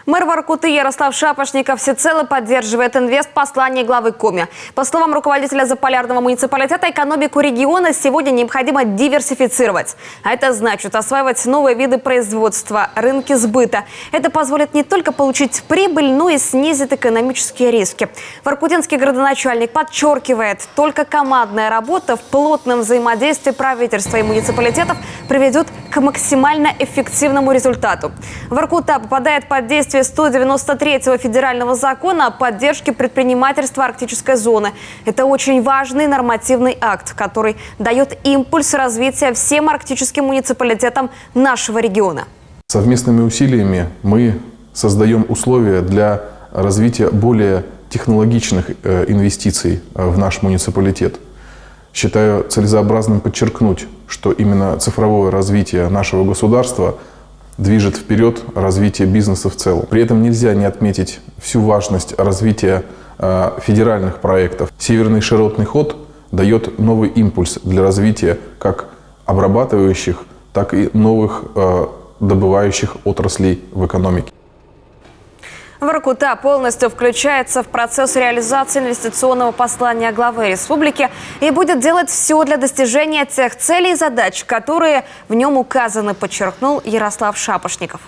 Мэр Воркуты Ярослав Шапошников всецело поддерживает инвестпослание главы Коми. По словам руководителя Заполярного муниципалитета, экономику региона сегодня необходимо диверсифицировать. А это значит осваивать новые виды производства, рынки сбыта. Это позволит не только получить прибыль, но и снизит экономические риски. Воркутинский градоначальник подчеркивает, только командная работа в плотном взаимодействии правительства и муниципалитетов приведет к максимально эффективному результату. Воркута попадает под действие 193-го федерального закона о поддержке предпринимательства арктической зоны. Это очень важный нормативный акт, который дает импульс развития всем арктическим муниципалитетам нашего региона. Совместными усилиями мы создаем условия для развития более технологичных инвестиций в наш муниципалитет. Считаю целесообразным подчеркнуть, что именно цифровое развитие нашего государства движет вперед развитие бизнеса в целом. При этом нельзя не отметить всю важность развития федеральных проектов. Северный широтный ход дает новый импульс для развития как обрабатывающих, так и новых добывающих отраслей в экономике. Воркута полностью включается в процесс реализации инвестиционного послания главы республики и будет делать все для достижения тех целей и задач, которые в нем указаны, подчеркнул Ярослав Шапошников.